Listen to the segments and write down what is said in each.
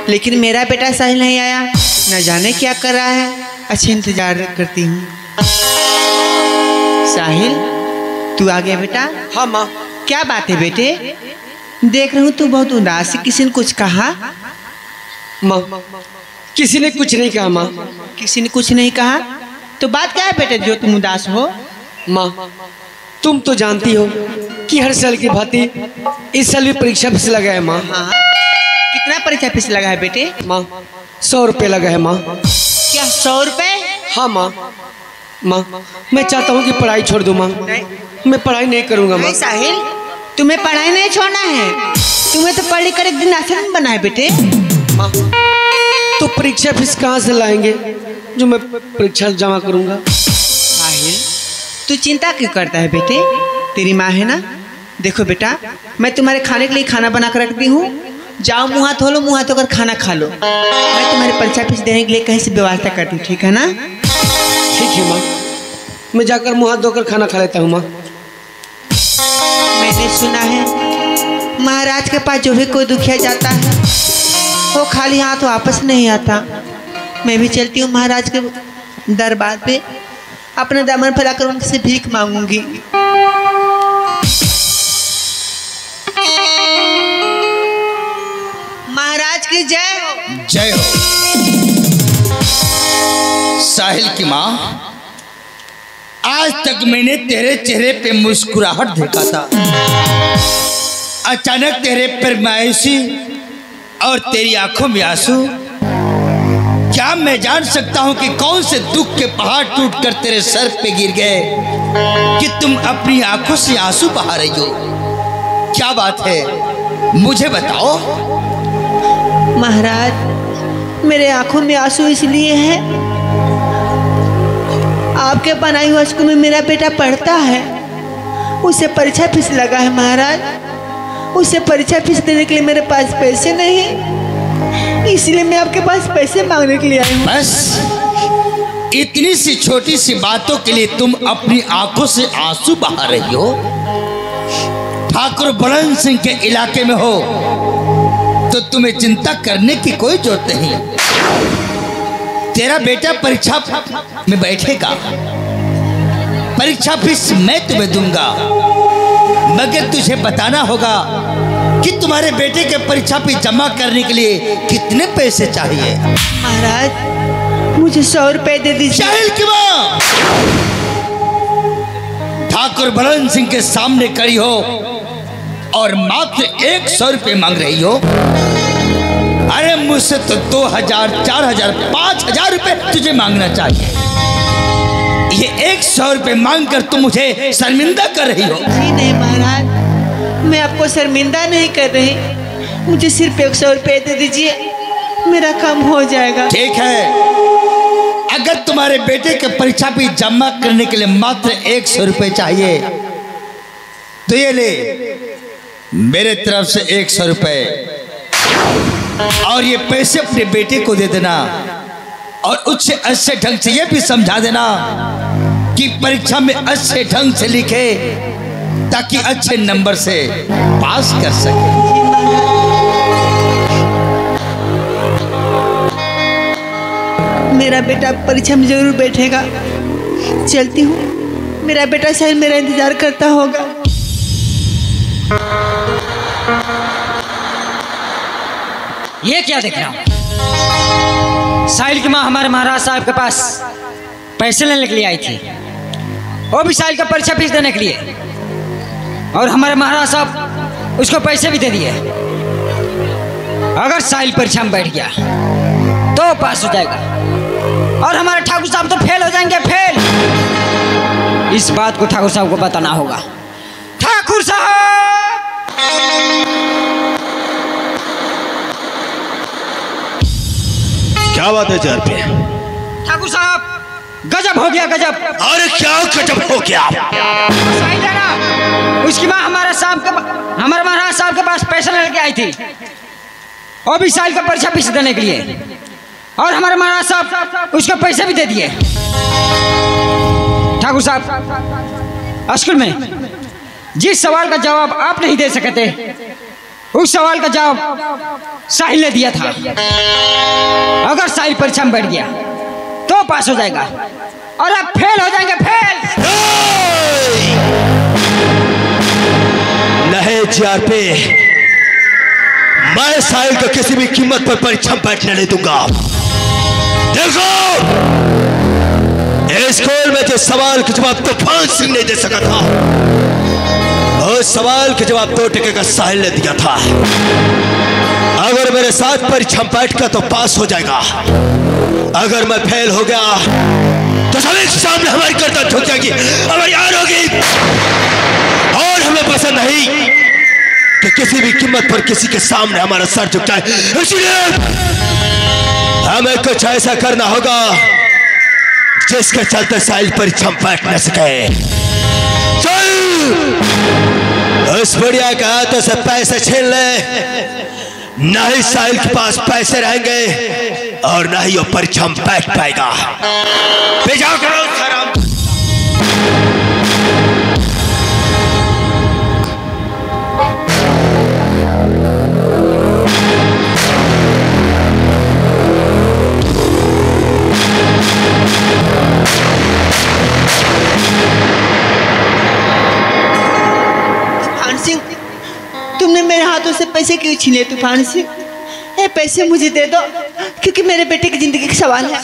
लेकिन मेरा बेटा साहिल नहीं आया, न जाने क्या कर रहा है। अच्छा इंतजार करती हूँ। साहिल तू आ गया बेटा? हाँ माँ। क्या बात है बेटे? देख रहा हूँ तू बहुत उदास है। किसी ने कुछ कहा? माँ किसी ने कुछ नहीं कहा माँ। किसी ने कुछ नहीं कहा? तो बात क्या है बेटे जो तुम उदास हो? माँ तुम तो जानती हो कि हर साल की भांति इस साल भी परीक्षा फीस लगा है माँ। हाँ कितना परीक्षा फीस लगा है बेटे? माँ 100 रुपये लगा है माँ। क्या 100 रुपये? हाँ माँ। माँ मैं चाहता हूँ कि पढ़ाई छोड़ दूँ माँ। मैं पढ़ाई नहीं करूँगा माँ। साहिल तुम्हें पढ़ाई नहीं छोड़ना है, तुम्हें तो पढ़ लिख कर एक दिन आसान बना है बेटे। माँ तो परीक्षा फीस कहाँ से लाएंगे जो मैं परीक्षा जमा करूँगा? साहिल तू चिंता क्यों करता है बेटे? तेरी माँ है ना। देखो बेटा मैं तुम्हारे खाने के लिए खाना बना कर रख दी हूँ, जाओ मुँह हाथ धो लो, मुँह हाथ धोकर खाना खा लो। मैं तुम्हारे परीक्षा फीस देने के लिए कहीं से व्यवस्था करती हूँ, ठीक है ना? ठीक है माँ, मैं जाकर मुँह हाथ धोकर खाना खा लेता हूँ माँ। मैंने सुना है महाराज के पास जो भी कोई दुखिया जाता है वो खाली हाथ वापस नहीं आता। मैं भी चलती हूँ महाराज के दरबार पे, अपना दामन फैलाकर उनसे भीख मांगूंगी। महाराज की जय हो। जय हो। साहिल की माँ, आज तक मैंने तेरे चेहरे पे मुस्कुराहट देखा था, अचानक तेरे पर मायूसी और तेरी आंखों में आंसू। क्या मैं जान सकता हूं कि कौन से दुख के पहाड़ टूटकर तेरे सर पे गिर गए कि तुम अपनी आंखों से आंसू बहा रही हो? क्या बात है, मुझे बताओ। महाराज मेरे आंखों में आंसू इसलिए है, आपके बनाई हुआ स्कूल में मेरा बेटा पढ़ता है, उसे परीक्षा फीस लगा है महाराज। उसे परीक्षा फीस देने के लिए मेरे पास पैसे नहीं, इसलिए मैं आपके पास पैसे मांगने के लिए आई हूँ। बस इतनी सी छोटी सी बातों के लिए तुम अपनी आंखों से आंसू बहा रही हो? ठाकुर बुलंद सिंह के इलाके में हो तो तुम्हें चिंता करने की कोई जरूरत नहीं। तेरा बेटा परीक्षा में बैठेगा, परीक्षा फीस मैं तुम्हें दूंगा, मगर तुझे बताना होगा कि तुम्हारे बेटे के परीक्षा फीस जमा करने के लिए कितने पैसे चाहिए। महाराज मुझे 100 रुपए दे दीजिए। साहिल की माँ, ठाकुर बुलंद सिंह के सामने खड़ी हो और मात्र 100 रुपये मांग रही हो? अरे मुझसे तो 2000, 4000, 5000 रुपये तुझे मांगना चाहिए। ये 100 रुपये मांगकर तुम मुझे शर्मिंदा कर रही हो। जी नहीं महाराज, मैं आपको शर्मिंदा नहीं कर रही, मुझे सिर्फ 100 रुपये दे दीजिए, मेरा काम हो जाएगा। ठीक है, अगर तुम्हारे बेटे के परीक्षा फीस जमा करने के लिए मात्र 100 रुपये चाहिए तो ये ले, मेरे तरफ से 100 रुपये, और ये पैसे अपने बेटे को दे देना, और उससे अच्छे ढंग से ये भी समझा देना कि परीक्षा में अच्छे ढंग से लिखे ताकि अच्छे नंबर से पास कर सके। मेरा बेटा परीक्षा में जरूर बैठेगा। चलती हूँ, मेरा बेटा शायद मेरा इंतजार करता होगा। ये क्या देख रहा हूँ? साहिल की माँ हमारे महाराज साहब के पास पैसे लेने के लिए आई थी, वो भी साहिल का परीक्षा फीस देने के लिए, और हमारे महाराज साहब उसको पैसे भी दे दिए। अगर साहिल परीक्षा में बैठ गया तो पास हो जाएगा, और हमारे ठाकुर साहब तो फेल हो जाएंगे, फेल। इस बात को ठाकुर साहब को बताना होगा। ठाकुर साहब! क्या बात है 1000 रुपये? ठाकुर साहब गजब हो गया, गजब। अरे क्या गजब हो गया? साहिल है ना, उसकी माँ हमारे महाराज साहब के पास पैसे लेके आई थी, और भी साहिल का परीक्षा फीस देने के लिए, और हमारे महाराज साहब उसको पैसे भी दे दिए। ठाकुर साहब, स्कूल में जिस सवाल का जवाब आप नहीं दे सकते उस सवाल का जवाब साहिल ने दिया था। अगर साहिल परीक्षा में बैठ गया तो पास हो जाएगा और आप फेल हो जाएंगे, फेल। नहीं जीआरपी, मैं साहिल को किसी भी कीमत पर परीक्षा में बैठने नहीं दूंगा। देखो, स्कूल में जो सवाल के जवाब तूफान सिंह नहीं दे सका था, उस सवाल के जवाब 2 टके का साहिल ने दिया था। अगर मेरे साथ परीक्षा में बैठ गया तो पास हो जाएगा, अगर मैं फेल हो गया तो सभी के सामने हमारी गर्दन झुक जाएगी, हमारी हार होगी। और हमें पसंद नहीं कि किसी भी कीमत पर किसी के सामने हमारा सर झुक जाए, इसलिए हमें कुछ ऐसा करना होगा जिसके चलते साहिल परीक्षा में बैठ न सके। चल, उस बुढ़िया के हाथों से पैसे छीन ले, ना ही साहिल के पास पैसे रहेंगे और ना ही वो परीक्षा में बैठ पाएगा। भेजा करो हराम। तुमने मेरे हाथों से पैसे क्यों छीने तूफान सिंह? ये पैसे मुझे दे दो, क्योंकि मेरे बेटे की जिंदगी का सवाल है।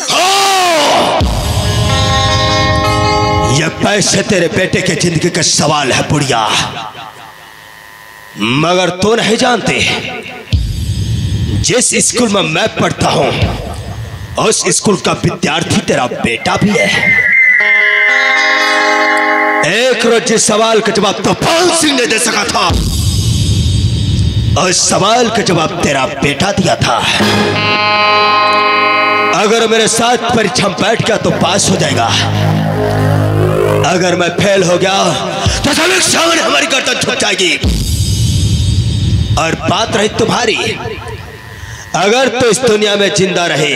ये पैसे तेरे बेटे के जिंदगी का सवाल है बुढ़िया, मगर तो नहीं जानते जिस स्कूल में मैं पढ़ता हूं उस स्कूल का विद्यार्थी तेरा बेटा भी है। एक रोज जिस सवाल का जवाब तूफान सिंह ने दे सका था, उस सवाल का जवाब तेरा बेटा दिया था। अगर मेरे साथ परीक्षा में बैठ गया तो पास हो जाएगा, अगर मैं फेल हो गया तो सभी सामने हमारी गर्दन झुक जाएगी। और बात रही तुम्हारी, अगर तो इस दुनिया में जिंदा रहे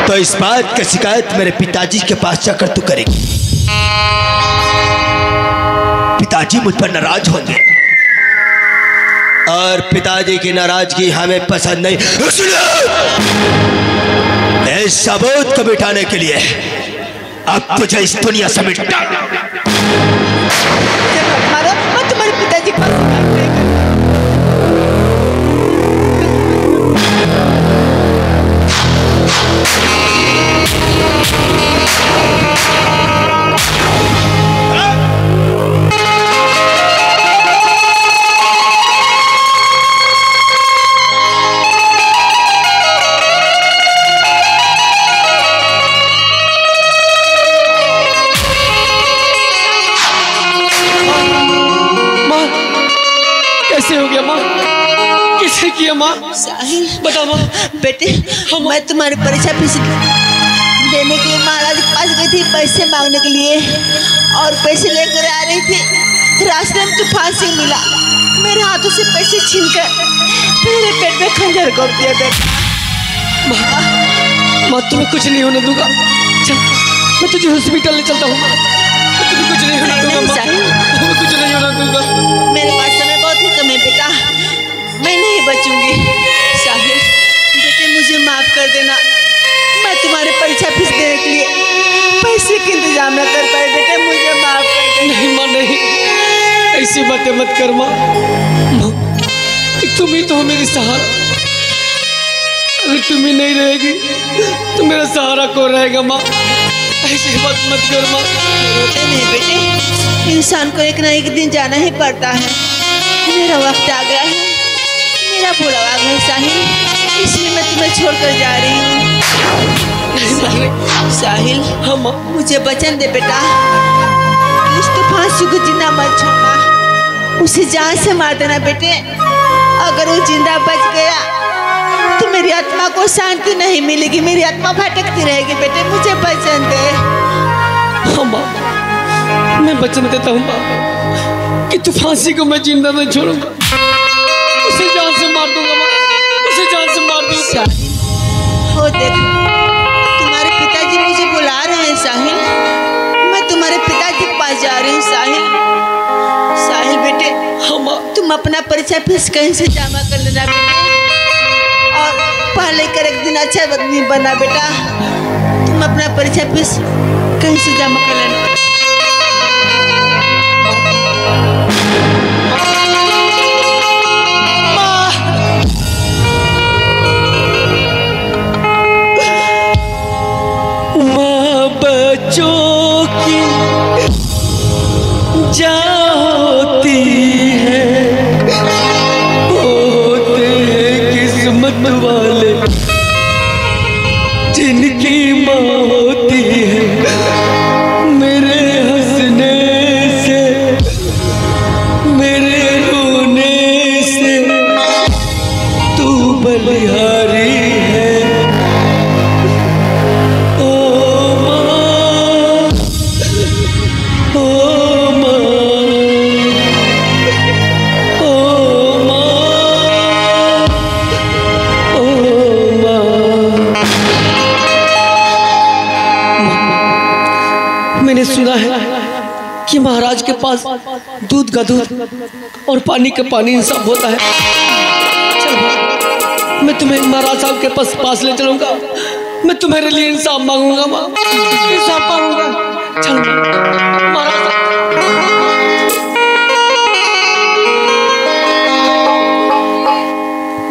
तो इस बात की शिकायत मेरे पिताजी के पास जाकर तू करेगी। पिताजी मुझ पर नाराज होंगे और पिताजी की नाराजगी हमें पसंद नहीं, इसलिए इस सबूत को मिटाने के लिए अब तुझे इस दुनिया से मिटा। मैं तुम्हारे पिताजी के पास किया माँ? साहिल, बता माँ। बेटे, मैं तुम्हारी परीक्षा फीस देने के लिए महाराज के पास गई थी पैसे मांगने के लिए, और पैसे लेकर आ रही थी। रास्ते में तूफान सिंह मिला, मेरे हाथों से पैसे छीनकर मेरे पेट में खंजर घोंप दिया। बेटा, माँ तुम्हें कुछ नहीं होने दूंगा। चल, मैं तुझे हॉस्पिटल ले चलता हूँ। मैं तुम्हें कुछ नहीं होने दूंगा। तुम्हें कुछ नहीं होने दूंगा। मेरे पास समय बहुत ही कम है बेटा, मैं नहीं बचूंगी। साहिल बेटे, मुझे माफ कर देना, मैं तुम्हारे परीक्षा फीस देने के लिए पैसे का इंतजाम न कर पाए। बेटे, मुझे माफ कर देना। नहीं माँ, नहीं, ऐसी बातें मत कर माँ। तुम ही तो हो मेरी सहारा, अगर तुम ही नहीं रहेगी तो मेरा सहारा कौन रहेगा माँ? ऐसी बात मत कर माँ। रोते नहीं बेटे, इंसान को एक ना एक दिन जाना ही पड़ता है। मेरा वक्त आ गया है, मेरा बुरा आ गया साहिल, इसलिए मैं तुम्हें छोड़कर जा रही हूँ। साहिल, हम मुझे वचन दे बेटा, इस तूफान सिंह को जिंदा मत छोड़ना, उसे जान से मार देना बेटे। अगर वो जिंदा बच गया तो मेरी आत्मा को शांति नहीं मिलेगी, मेरी आत्मा भटकती रहेगी। बेटे, मुझे वचन दे। हाँ माँ, मैं वचन देता हूँ माँ कि तूफान सिंह को मैं जिंदा नहीं छोड़ूंगा, उसे जान से मार दूंगा माँ, उसे जान से मार दूंगा। हो देख, तुम्हारे पिताजी मुझे बुला रहे हैं साहिल, मैं तुम्हारे पिताजी के पास जा रही हूँ। साहिल, साहिल बेटे, हाँ माँ, तुम तुम अपना परीक्षा फीस कहीं से जमा कर लेना बेटा, और पढ़ लिख कर एक दिन अच्छा आदमी बना बेटा। तुम अपना परीक्षा फीस कहीं से जमा कर लेना। बच्चों की जा होती है, होते हैं किस्मत वाले जिनकी माँ होती है। मेरे हंसने से मेरे रोने से तू बलिहारी है। मैंने सुना है कि महाराज के पास दूध का दूध और पानी का पानी सब होता है। चल मैं तुम्हें महाराज साहब के पास ले चलूंगा। मैं तुम्हारे लिए इंसाफ मांगूंगा, इंसाफ मांगूंगा। चल महाराज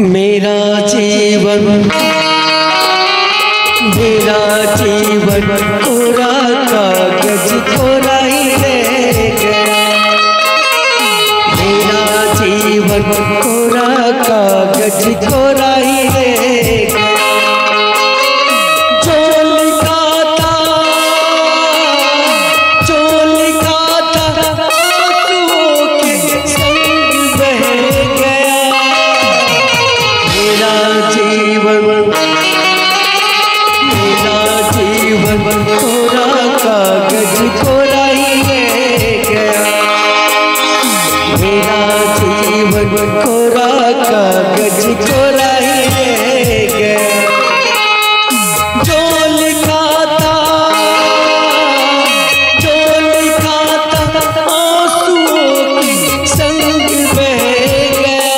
मेरा जीवन कोरा कागज कोरा ही रह गया। मेरा जीवन कोरा कागज कोरा ही रह गया। जो लिखा था आंसुओं के संग बह गया। मेरा जीवन कोरा कागज कोरा ही रह गया। मेरा जीवन कोरा कागज कोरा ही रह गया। जो लिखा था आंसुओं के संग बह गया।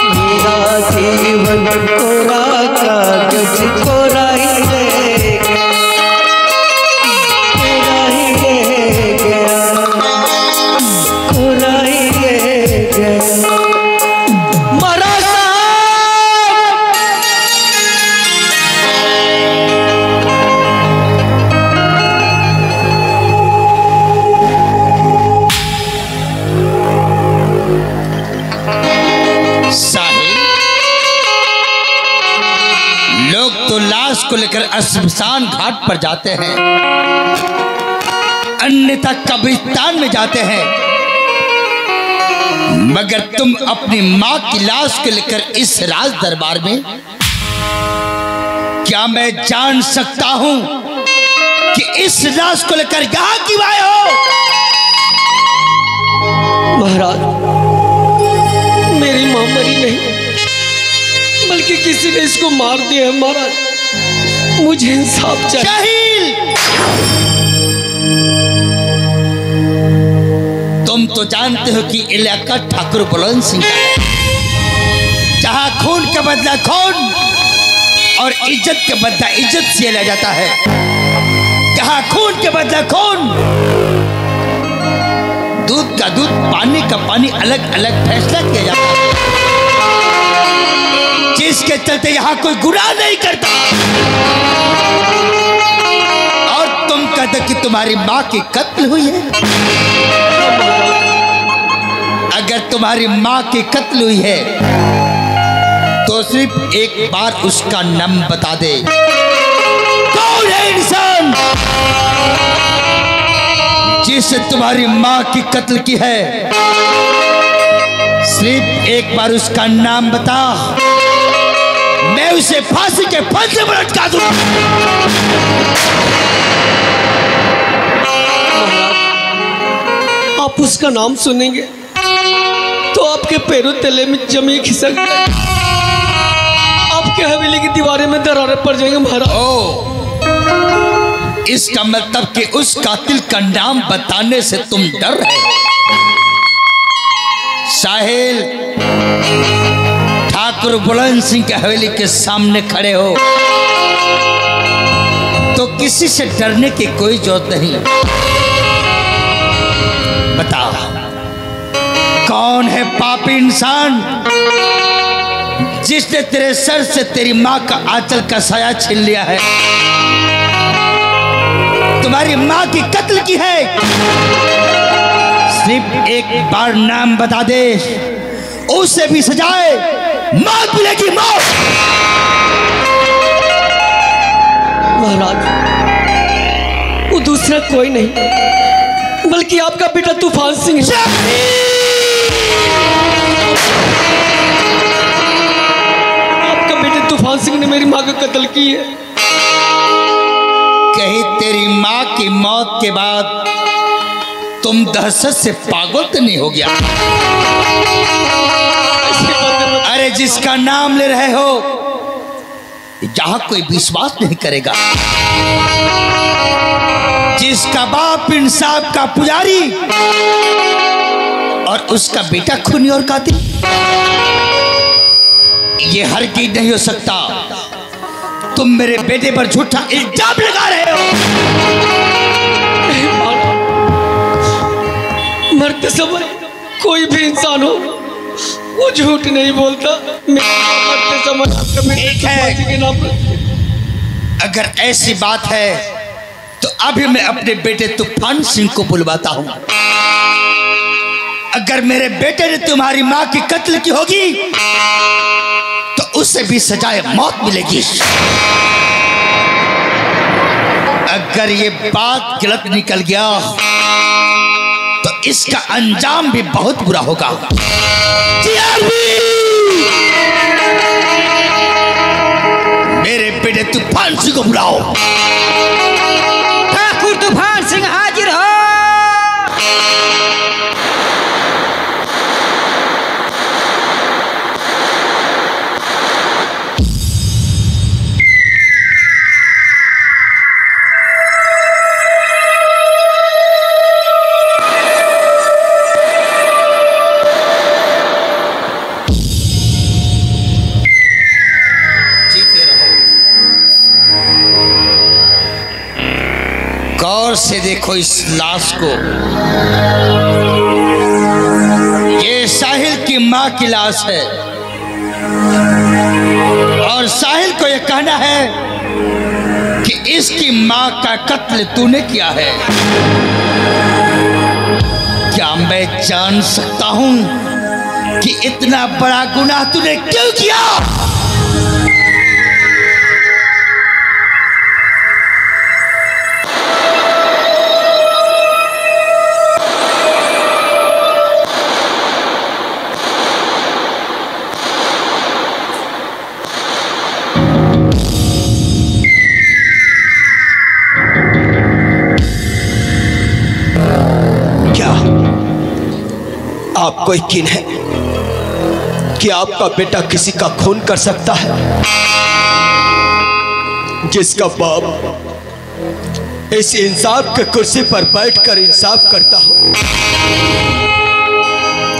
मेरा जीवन कोरा कागज कोरा ही रह गया। कोरा ही रह गया, कोरा ही रह गया। महाराज तो लाश को लेकर श्मशान घाट पर जाते हैं, अन्यथा कब्रिस्तान में जाते हैं, मगर तुम अपनी मां की लाश को लेकर इस राज दरबार में, क्या मैं जान सकता हूं कि इस लाश को लेकर यहां क्यों आए हो? महाराज मेरी मां मरी नहीं, बल्कि किसी ने इसको मार दिया है। महाराज मुझे इंसाफ चाहिए। तुम तो जानते हो कि इलाका ठाकुर बुलंद सिंह का है, जहां खून का बदला खून और इज्जत का बदला इज्जत से लिया जाता है। जहां खून के बदला खून, दूध का दूध पानी का पानी, अलग अलग फैसला किया जाता है, जिसके चलते यहां कोई गुनाह नहीं करता। और तुम कहते कि तुम्हारी मां की कत्ल हुई है। अगर तुम्हारी मां की कत्ल हुई है तो सिर्फ एक बार उसका नाम बता दे। कौन है इंसान जिससे तुम्हारी मां की कत्ल की है? सिर्फ एक बार उसका नाम बता, मैं उसे फांसी के फंदे में लटका दूं। आप उसका नाम सुनेंगे तो आपके पैरों तले में जमी खिसक जाएगी, आपके हवेली की दीवारें में दरारें पड़ जाएंगे। महाराज इसका मतलब कि उस कातिल का नाम बताने से तुम डर रहे हो। साहिल, ठाकुर बुलंद सिंह की हवेली के सामने खड़े हो तो किसी से डरने की कोई जरूरत नहीं। बता, कौन है पापी इंसान जिसने तेरे सर से तेरी मां का आंचल का साया छीन लिया है, तुम्हारी मां की कत्ल की है? सिर्फ एक बार नाम बता दे, उसे भी सजाए मौत मिलेगी, मौत। महाराज, वो दूसरा कोई नहीं बल्कि आपका बेटा तूफान सिंह है। आपका बेटे तूफान सिंह ने मेरी मां का कत्ल की है। कहीं तेरी मां की मौत के बाद तुम दहशत से पागल तो नहीं हो गया? अरे जिसका नाम ले रहे हो जहां कोई विश्वास नहीं करेगा, जिसका बाप इंसाफ का पुजारी और उसका बेटा खूनी और कातिल, ये हरगिज़ नहीं हो सकता। तुम मेरे बेटे पर झूठा इल्जाम लगा रहे हो। मरते समय कोई भी इंसान हो वो झूठ नहीं बोलता। मरते समय ठीक है, अगर ऐसी बात है तो अभी मैं अपने बेटे तूफान सिंह को बुलवाता हूं। अगर मेरे बेटे ने तुम्हारी मां की कत्ल की होगी तो उसे भी सजाए मौत मिलेगी। अगर ये बात गलत निकल गया तो इसका अंजाम भी बहुत बुरा होगा। मेरे बेटे तूफान सिंह को बुलाओ। ठाकुर तूफान सिंह हाजिर हो। गौर से देखो इस लाश को। ये साहिल की मां की लाश है और साहिल को यह कहना है कि इसकी मां का कत्ल तूने किया है। क्या मैं जान सकता हूं कि इतना बड़ा गुनाह तूने क्यों किया? आपको यकीन है कि आपका बेटा किसी का खून कर सकता है? जिसका बाप इस इंसाफ के कुर्सी पर बैठकर इंसाफ करता हो,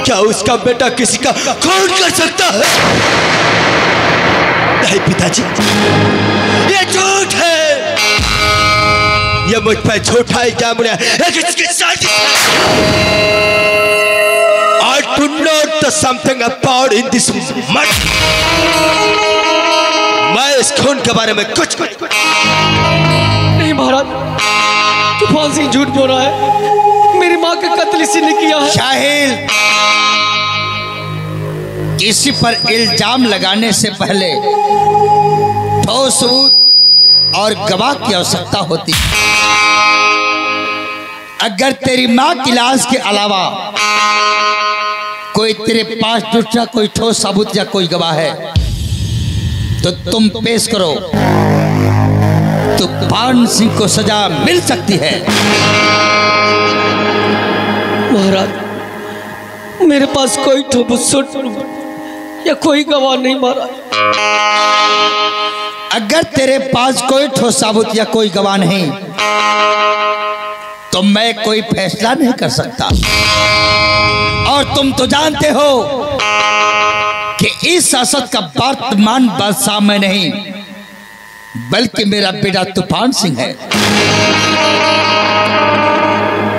क्या उसका बेटा किसी का खून कर सकता है? नहीं पिताजी, ये झूठ है। ये मुझ पर झूठा इल्जाम है, इसकी साजिश है। I do not know something about in this matter. मैं इस खून के बारे में कुछ नहीं महाराज, तूफान सिंह झूठ बोल रहा है। मेरी मां का कत्ल इसी ने किया है। साहिल, किसी पर इल्जाम लगाने से पहले ठोस सबूत और गवाह की आवश्यकता होती है। अगर तेरी मां की लाश के अलावा कोई तेरे पास दूसरा कोई ठोस सबूत या कोई गवाह है तो तुम पेश करो, तूफान सिंह को सजा मिल सकती है। महाराज, मेरे पास कोई ठोस या कोई गवाह नहीं महाराज। अगर तेरे पास कोई ठोस सबूत या कोई गवाह नहीं तो मैं कोई फैसला नहीं कर सकता। और तुम तो जानते हो कि इस शासक का वर्तमान बादशाह मैं नहीं बल्कि मेरा बेटा तूफान सिंह है।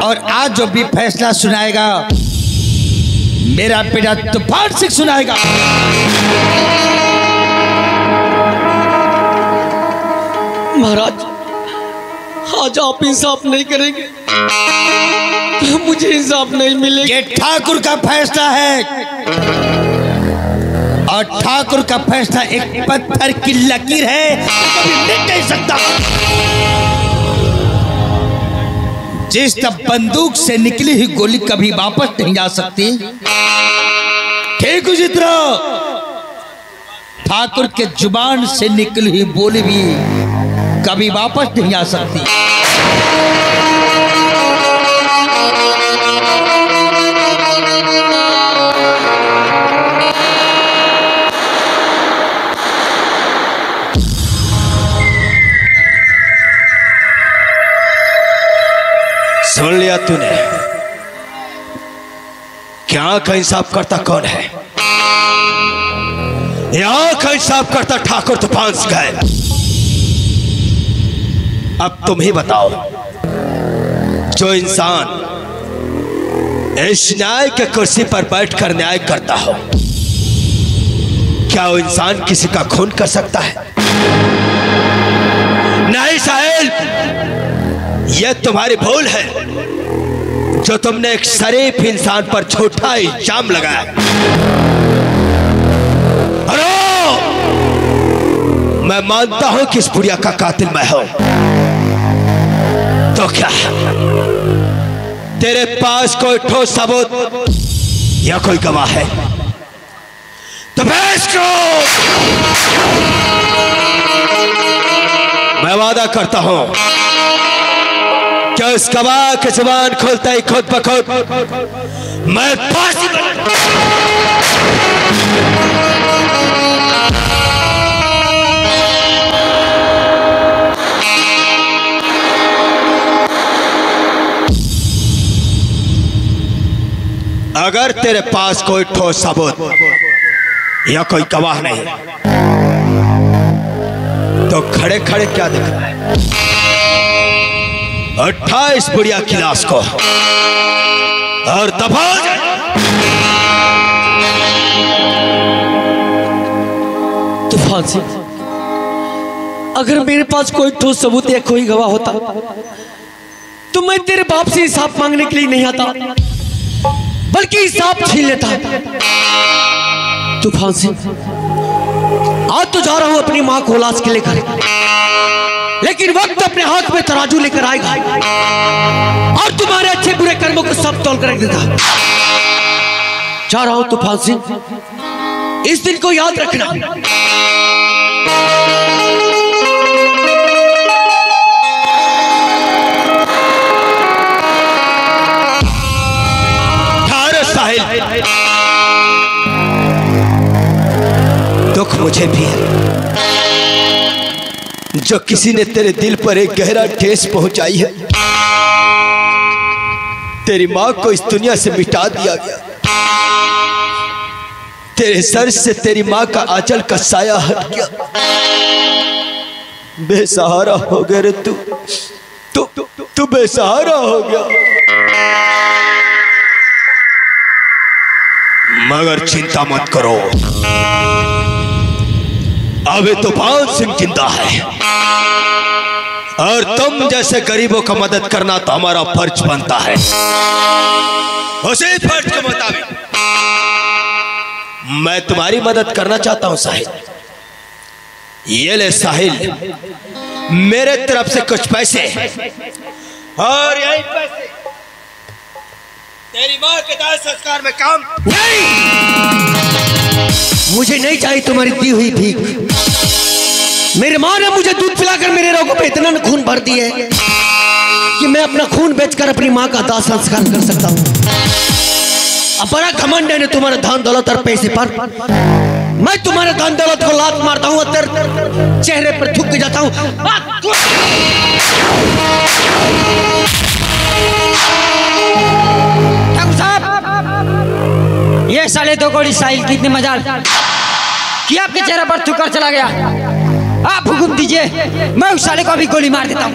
और आज जो भी फैसला सुनाएगा मेरा बेटा तूफान सिंह सुनाएगा। महाराज, आज आप इंसाफ नहीं करेंगे तो मुझे इंसाफ नहीं मिलेगा। ये ठाकुर का फैसला है और ठाकुर का फैसला एक पत्थर की लकीर है, कभी मिट नहीं सकता। जिस तब बंदूक से निकली हुई गोली कभी वापस नहीं जा सकती, ठीक उसी तरह ठाकुर के जुबान से निकली हुई बोली भी कभी वापस नहीं आ सकती। सुन लिया तूने? क्या का इंसाफ करता कौन है? यहाँ का इंसाफ करता ठाकुर तूफान सिंह है। अब तुम ही बताओ, जो इंसान इस न्याय के कुर्सी पर बैठकर न्याय करता हो, क्या वो इंसान किसी का खून कर सकता है? नहीं साहिल, यह तुम्हारी भूल है जो तुमने एक शरीफ इंसान पर झूठा इल्जाम लगाया। अरे मैं मानता हूं कि इस बुढ़िया का कातिल मैं हूं, तो क्या तेरे पास कोई ठोस सबूत या कोई गवाह है? तो पेश करो। मैं वादा करता हूं कि उस गवाह की जुबान खोलता ही खुद ब खुद मैं फांसी अगर तेरे पास कोई ठोस सबूत या कोई गवाह नहीं तो खड़े खड़े क्या देख रहा है? 28 बुढ़िया की लाश को और दबा तूफान सिंह, अगर मेरे पास कोई ठोस सबूत या कोई गवाह होता तो मैं तेरे बाप से इंसाफ मांगने के लिए नहीं आता, बल्कि इंसाफ छीन लेता। तूफान सिंह, आज तो जा रहा हूं अपनी मां को लाश के लेकर, लेकिन वक्त अपने हाथ में तराजू लेकर आएगा और तुम्हारे अच्छे बुरे कर्मों को सब तौल कर रख देगा। जा रहा हूं तूफान सिंह, इस दिन को याद रखना। दुख मुझे भी है जो किसी ने तेरे दिल पर एक गहरा ठेस पहुंचाई है। तेरी मां को इस दुनिया से मिटा दिया गया, तेरे सर से तेरी मां का आंचल का साया हट गया, बेसहारा हो गया रे तू बेसहारा हो गया। मगर चिंता मत करो, अभी तूफान सिंह जिंदा है और तुम जैसे गरीबों का मदद करना तो हमारा फर्ज बनता है। उसी फर्ज के मुताबिक मैं तुम्हारी मदद करना चाहता हूं साहिल। ये ले साहिल, मेरे तरफ से कुछ पैसे और यही पैसे तेरी मां के दाह संस्कार में काम नहीं, मुझे नहीं चाहिए तुम्हारी दी हुई भीख। मेरी मां ने मुझे दूध पिलाकर मेरे रोगों पे इतना खून भर दिया है कि मैं अपना खून बेचकर अपनी मां का दाह संस्कार कर सकता हूं। अब बड़ा घमंड है तुम्हारे धन दौलत और पैसे पर, मैं तुम्हारे धन दौलत को लात मारता हूँ और तेरे चेहरे पर थूक के जाता हूँ। ठाकुर साहब, ये साले दो गोली साहिल की इतनी मजाल कि आपके चेहरे पर थूकर चला गया। आप हुक्म दीजिए, मैं उस साले को अभी गोली मार देता हूँ।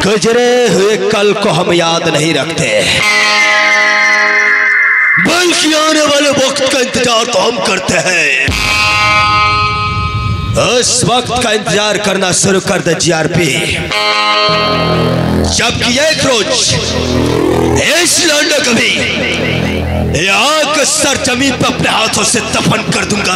गुजरे हुए कल को हम याद नहीं रखते, बल्कि आने वाले वक्त का इंतजार तो हम करते हैं। उस वक्त का इंतजार करना शुरू कर दे जीआरपी, जबकि एक रोज इस लौंडे को भी यहाँ के सर जमीन पर अपने हाथों से दफन कर दूंगा।